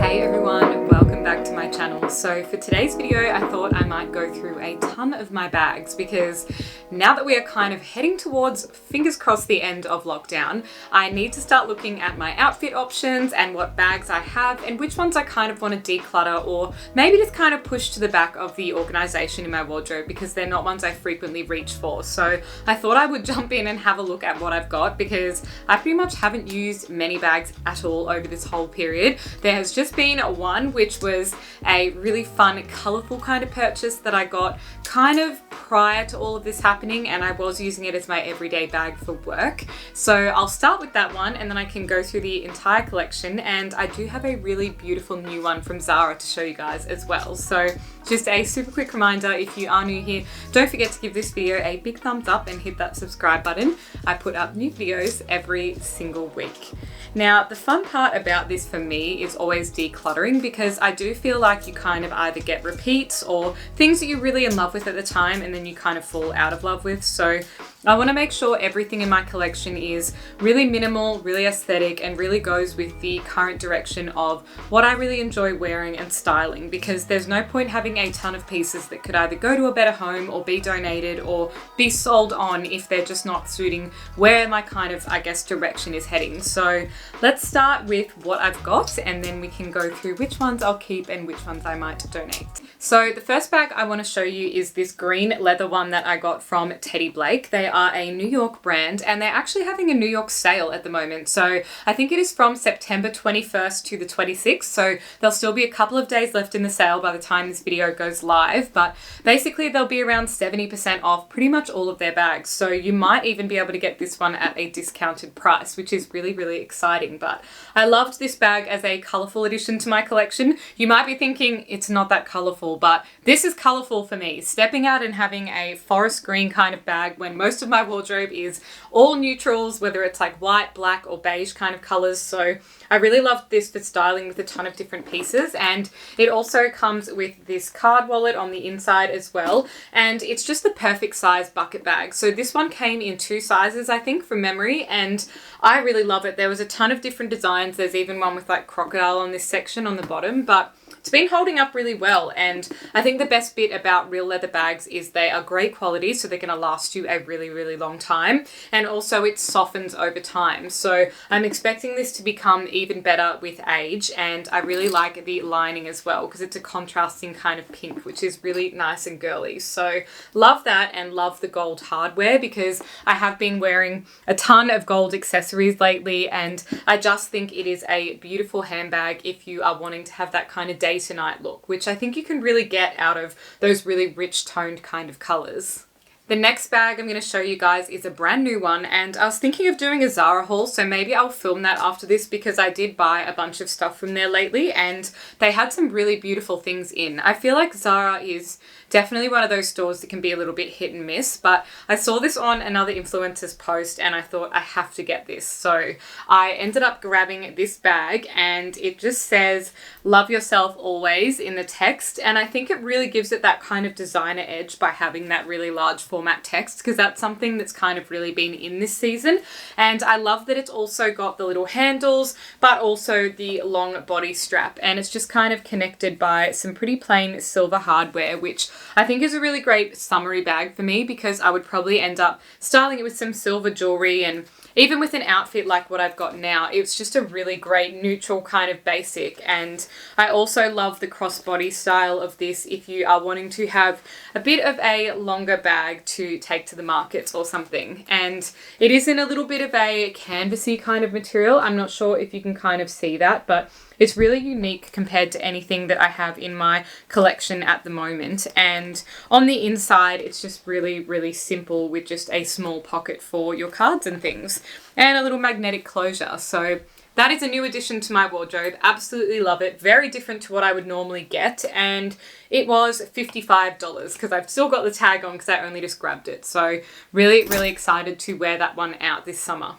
Hey everyone, welcome back to my channel. So for today's video, I thought I might go through a ton of my bags because now that we are kind of heading towards, fingers crossed, the end of lockdown, I need to start looking at my outfit options and what bags I have and which ones I kind of want to declutter or maybe just kind of push to the back of the organization in my wardrobe because they're not ones I frequently reach for. So I thought I would jump in and have a look at what I've got because I pretty much haven't used many bags at all over this whole period. There has just been one which was a really fun, colorful kind of purchase that I got kind of prior to all of this happening, and I was using it as my everyday bag for work. So I'll start with that one and then I can go through the entire collection, and I do have a really beautiful new one from Zara to show you guys as well. So just a super quick reminder, if you are new here, don't forget to give this video a big thumbs up and hit that subscribe button. I put up new videos every single week. Now, the fun part about this for me is always decluttering, because I do feel like you kind of either get repeats or things that you're really in love with at the time and then you kind of fall out of love with. So I want to make sure everything in my collection is really minimal, really aesthetic, and really goes with the current direction of what I really enjoy wearing and styling, because there's no point having a ton of pieces that could either go to a better home or be donated or be sold on if they're just not suiting where my kind of, I guess, direction is heading. So let's start with what I've got and then we can go through which ones I'll keep and which ones I might donate. So the first bag I want to show you is this green leather one that I got from Teddy Blake. They are a New York brand and they're actually having a New York sale at the moment. So I think it is from September 21st to the 26th. So there'll still be a couple of days left in the sale by the time this video goes live, but basically they'll be around 70% off pretty much all of their bags. So you might even be able to get this one at a discounted price, which is really, really exciting. But I loved this bag as a colorful addition to my collection. You might be thinking it's not that colorful, but this is colorful for me. Stepping out and having a forest green kind of bag when most of my wardrobe is all neutrals, whether it's like white, black, or beige kind of colors. So I really loved this for styling with a ton of different pieces, and it also comes with this card wallet on the inside as well, and it's just the perfect size bucket bag. So this one came in 2 sizes, I think, from memory, and I really love it. There was a ton of different designs. There's even one with like crocodile on this section on the bottom, but it's been holding up really well. And I think the best bit about real leather bags is they are great quality, so they're going to last you a really, really long time. And also it softens over time. So I'm expecting this to become even better with age. And I really like the lining as well, because it's a contrasting kind of pink, which is really nice and girly. So love that, and love the gold hardware, because I have been wearing a ton of gold accessories lately. And I just think it is a beautiful handbag if you are wanting to have that kind of day to night look, which I think you can really get out of those really rich toned kind of colors. The next bag I'm going to show you guys is a brand new one, and I was thinking of doing a Zara haul, so maybe I'll film that after this, because I did buy a bunch of stuff from there lately and they had some really beautiful things in. I feel like Zara is definitely one of those stores that can be a little bit hit and miss, but I saw this on another influencer's post and I thought I have to get this. So I ended up grabbing this bag, and it just says "Love yourself always" in the text, and I think it really gives it that kind of designer edge by having that really large format text, because that's something that's kind of really been in this season. And I love that it's also got the little handles but also the long body strap, and it's just kind of connected by some pretty plain silver hardware, which I think is a really great summery bag for me, because I would probably end up styling it with some silver jewelry, and even with an outfit like what I've got now, it's just a really great neutral kind of basic. And I also love the crossbody style of this if you are wanting to have a bit of a longer bag to take to the markets or something. And it is in a little bit of a canvasy kind of material. I'm not sure if you can kind of see that, but it's really unique compared to anything that I have in my collection at the moment. And on the inside, it's just really, really simple with just a small pocket for your cards and things and a little magnetic closure. So that is a new addition to my wardrobe. Absolutely love it. Very different to what I would normally get. And it was $55 because I've still got the tag on because I only just grabbed it. So really, really excited to wear that one out this summer.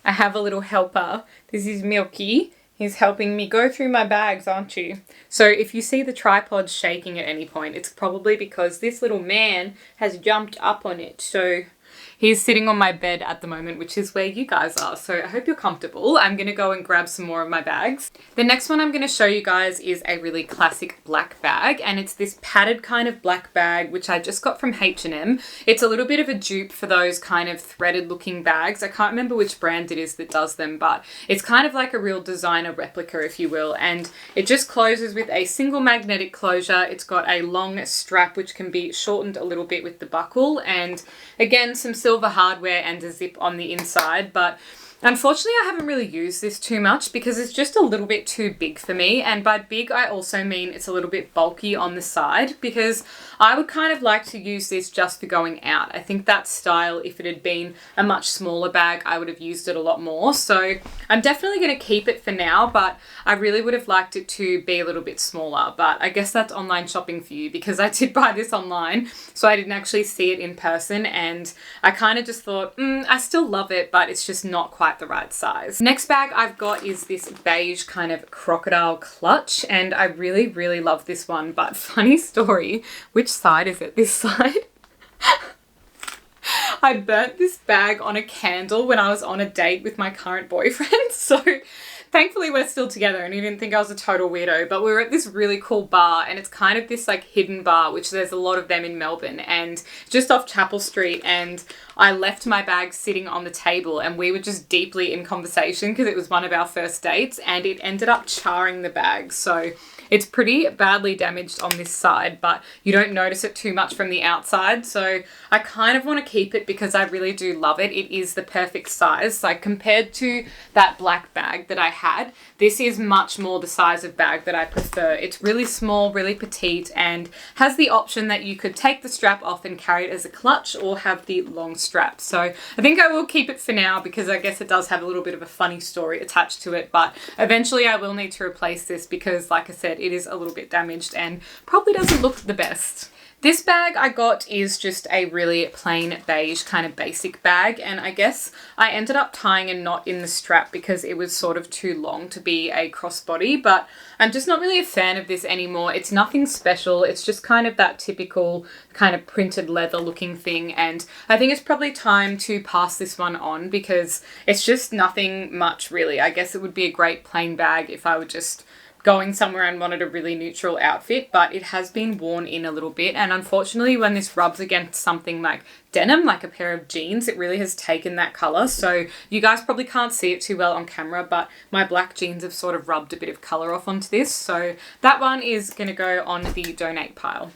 I have a little helper. This is Milky. He's helping me go through my bags, aren't you? So if you see the tripod shaking at any point, it's probably because this little man has jumped up on it. So He's sitting on my bed at the moment, which is where you guys are. So I hope you're comfortable. I'm going to go and grab some more of my bags. The next one I'm going to show you guys is a really classic black bag, and it's this padded kind of black bag, which I just got from H&M. It's a little bit of a dupe for those kind of threaded looking bags. I can't remember which brand it is that does them, but it's kind of like a real designer replica, if you will. And it just closes with a single magnetic closure. It's got a long strap, which can be shortened a little bit with the buckle, and again, some silver hardware and a zip on the inside. But unfortunately, I haven't really used this too much because it's just a little bit too big for me. And by big, I also mean it's a little bit bulky on the side, because I would kind of like to use this just for going out. I think that style, if it had been a much smaller bag, I would have used it a lot more. So I'm definitely going to keep it for now, but I really would have liked it to be a little bit smaller. But I guess that's online shopping for you, because I did buy this online, so I didn't actually see it in person. And I kind of just thought, I still love it, but it's just not quite the right size. Next bag I've got is this beige kind of crocodile clutch, and I really, really love this one. But funny story, which side is it? This side? I burnt this bag on a candle when I was on a date with my current boyfriend. So thankfully we're still together and he didn't think I was a total weirdo, but we were at this really cool bar, and it's kind of this like hidden bar, which there's a lot of them in Melbourne, and just off Chapel Street. And I left my bag sitting on the table, and we were just deeply in conversation because it was one of our first dates, and it ended up charring the bag. So it's pretty badly damaged on this side, but you don't notice it too much from the outside. So I kind of want to keep it because I really do love it. It is the perfect size. Like compared to that black bag that I had, this is much more the size of bag that I prefer. It's really small, really petite, and has the option that you could take the strap off and carry it as a clutch, or have the long strap. So I think I will keep it for now, because I guess it does have a little bit of a funny story attached to it, but eventually I will need to replace this because, like I said, it is a little bit damaged and probably doesn't look the best. This bag I got is just a really plain beige kind of basic bag, and I guess I ended up tying a knot in the strap because it was sort of too long to be a crossbody, but I'm just not really a fan of this anymore. It's nothing special. It's just kind of that typical kind of printed leather looking thing, and I think it's probably time to pass this one on because it's just nothing much really. I guess it would be a great plain bag if I were just going somewhere and wanted a really neutral outfit, but it has been worn in a little bit, and unfortunately when this rubs against something like denim, like a pair of jeans, it really has taken that colour. So you guys probably can't see it too well on camera, but my black jeans have sort of rubbed a bit of colour off onto this, so that one is going to go on the donate pile.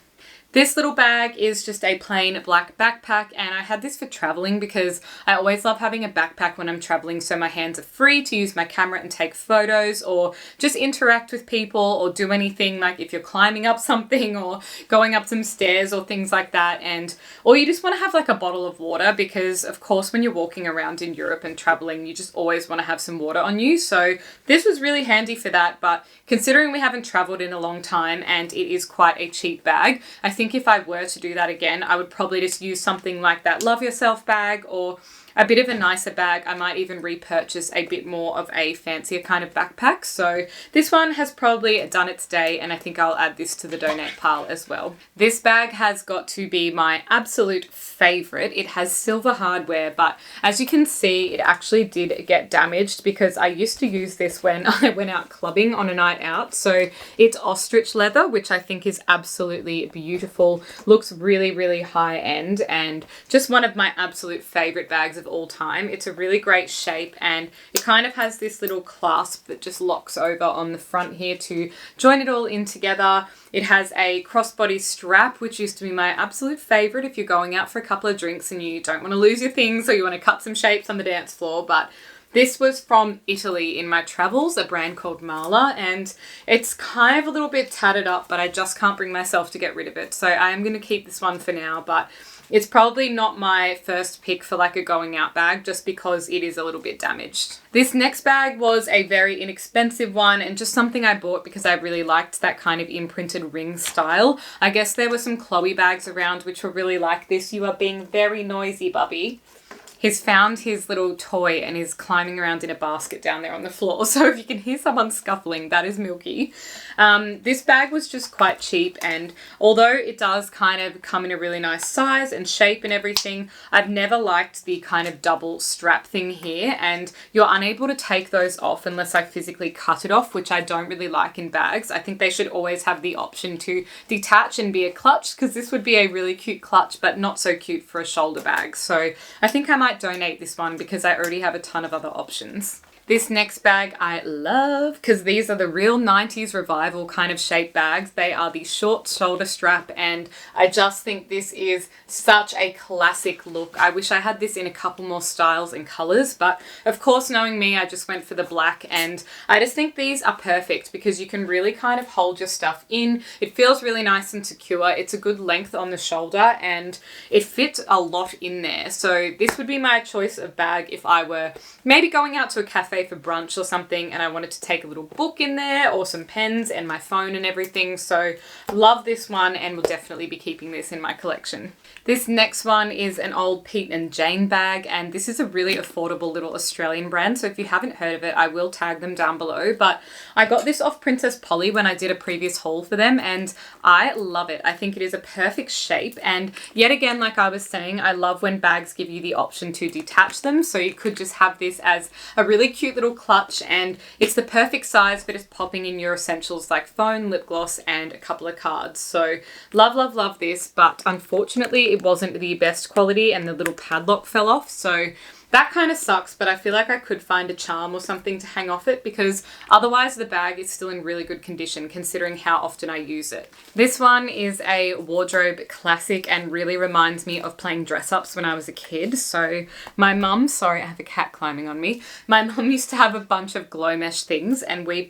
This little bag is just a plain black backpack, and I had this for traveling because I always love having a backpack when I'm traveling, so my hands are free to use my camera and take photos or just interact with people or do anything, like if you're climbing up something or going up some stairs or things like that. And or you just want to have like a bottle of water, because of course when you're walking around in Europe and traveling, you just always want to have some water on you. So this was really handy for that, but considering we haven't traveled in a long time and it is quite a cheap bag, I think if I were to do that again, I would probably just use something like that Love Yourself bag, or a bit of a nicer bag. I might even repurchase a bit more of a fancier kind of backpack. So this one has probably done its day, and I think I'll add this to the donate pile as well. This bag has got to be my absolute favorite. It has silver hardware, but as you can see, it actually did get damaged because I used to use this when I went out clubbing on a night out. So it's ostrich leather, which I think is absolutely beautiful. Looks really, really high end, and just one of my absolute favorite bags of all time. It's a really great shape, and it kind of has this little clasp that just locks over on the front here to join it all in together. It has a crossbody strap, which used to be my absolute favorite if you're going out for a couple of drinks and you don't want to lose your things or you want to cut some shapes on the dance floor. But this was from Italy in my travels, a brand called Mala, and it's kind of a little bit tattered up, but I just can't bring myself to get rid of it. So I am going to keep this one for now, but it's probably not my first pick for like a going out bag just because it is a little bit damaged. This next bag was a very inexpensive one and just something I bought because I really liked that kind of imprinted ring style. I guess there were some Chloe bags around which were really like this. You are being very noisy, Bubby. He's found his little toy and is climbing around in a basket down there on the floor. So if you can hear someone scuffling, that is Milky. This bag was just quite cheap, and although it does kind of come in a really nice size and shape and everything, I've never liked the kind of double strap thing here, and you're unable to take those off unless I physically cut it off, which I don't really like in bags. I think they should always have the option to detach and be a clutch, because this would be a really cute clutch, but not so cute for a shoulder bag. So I think I might donate this one because I already have a ton of other options. This next bag I love because these are the real 90s revival kind of shape bags. They are the short shoulder strap, and I just think this is such a classic look. I wish I had this in a couple more styles and colors, but of course, knowing me, I just went for the black, and I just think these are perfect because you can really kind of hold your stuff in. It feels really nice and secure. It's a good length on the shoulder, and it fits a lot in there. So this would be my choice of bag if I were maybe going out to a cafe for brunch or something and I wanted to take a little book in there or some pens and my phone and everything. So love this one and will definitely be keeping this in my collection. This next one is an old Pete and Jane bag, and this is a really affordable little Australian brand. So if you haven't heard of it, I will tag them down below, but I got this off Princess Polly when I did a previous haul for them, and I love it. I think it is a perfect shape, and yet again, like I was saying, I love when bags give you the option to detach them. So you could just have this as a really cute little clutch, and it's the perfect size for just popping in your essentials like phone, lip gloss, and a couple of cards. So love, love, love this, but unfortunately it wasn't the best quality and the little padlock fell off. So that kind of sucks, but I feel like I could find a charm or something to hang off it because otherwise the bag is still in really good condition considering how often I use it. This one is a wardrobe classic and really reminds me of playing dress-ups when I was a kid. So my mum, sorry, I have a cat climbing on me. My mum used to have a bunch of glow mesh things, and we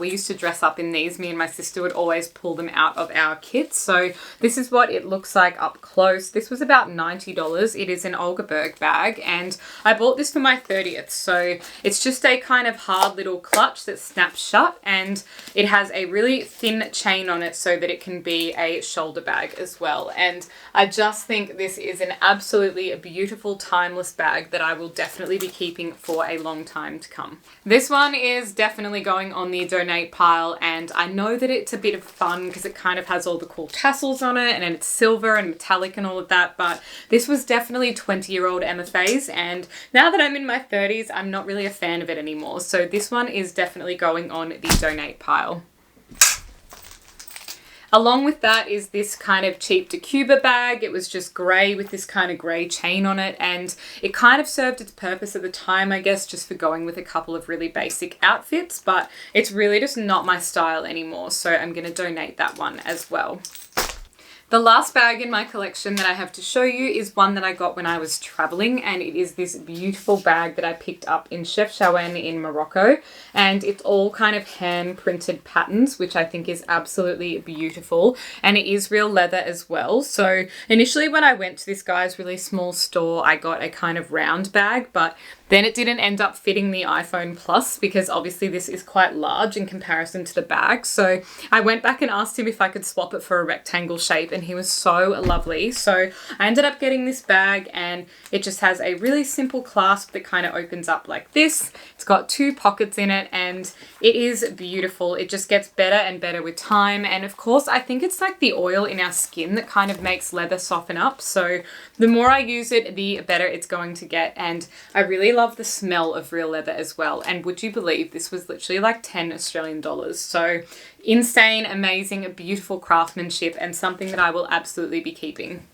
used to dress up in these. Me and my sister would always pull them out of our kits. So this is what it looks like up close. This was about $90. It is an Olga Berg bag, and I bought this for my 30th, so it's just a kind of hard little clutch that snaps shut, and it has a really thin chain on it so that it can be a shoulder bag as well. And I just think this is an absolutely beautiful, timeless bag that I will definitely be keeping for a long time to come. This one is definitely going on the donate pile, and I know that it's a bit of fun because it kind of has all the cool tassels on it, and it's silver and metallic and all of that, but this was definitely 20-year-old Emma phase, and now that I'm in my 30s, I'm not really a fan of it anymore. So this one is definitely going on the donate pile. Along with that is this kind of cheap Decuba bag. It was just grey with this kind of grey chain on it, and it kind of served its purpose at the time, I guess, just for going with a couple of really basic outfits, but it's really just not my style anymore. So I'm going to donate that one as well. The last bag in my collection that I have to show you is one that I got when I was traveling, and it is this beautiful bag that I picked up in Chefchaouen in Morocco, and it's all kind of hand printed patterns, which I think is absolutely beautiful, and it is real leather as well. So initially when I went to this guy's really small store, I got a kind of round bag, but then it didn't end up fitting the iPhone Plus because obviously this is quite large in comparison to the bag. So I went back and asked him if I could swap it for a rectangle shape, and he was so lovely. So I ended up getting this bag, and it just has a really simple clasp that kind of opens up like this. It's got 2 pockets in it, and it is beautiful. It just gets better and better with time. And of course, I think it's like the oil in our skin that kind of makes leather soften up. So the more I use it, the better it's going to get. And I really love the smell of real leather as well. And would you believe this was literally like 10 Australian dollars. So insane, amazing, beautiful craftsmanship, and something that I will absolutely be keeping.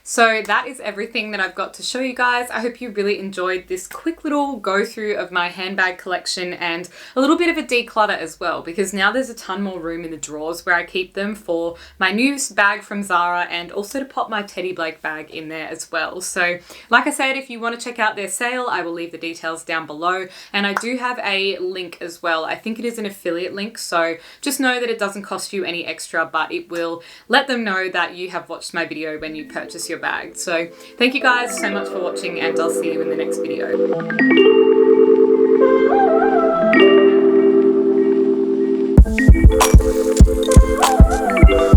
So that is everything that I've got to show you guys. I hope you really enjoyed this quick little go through of my handbag collection and a little bit of a declutter as well, because now there's a ton more room in the drawers where I keep them for my new bag from Zara, and also to pop my Teddy Blake bag in there as well. So like I said, if you want to check out their sale, I will leave the details down below, and I do have a link as well. I think it is an affiliate link, so just know that it doesn't cost you any extra, but it will let them know that you have watched my video when you purchase your bag. So thank you guys so much for watching, and I'll see you in the next video.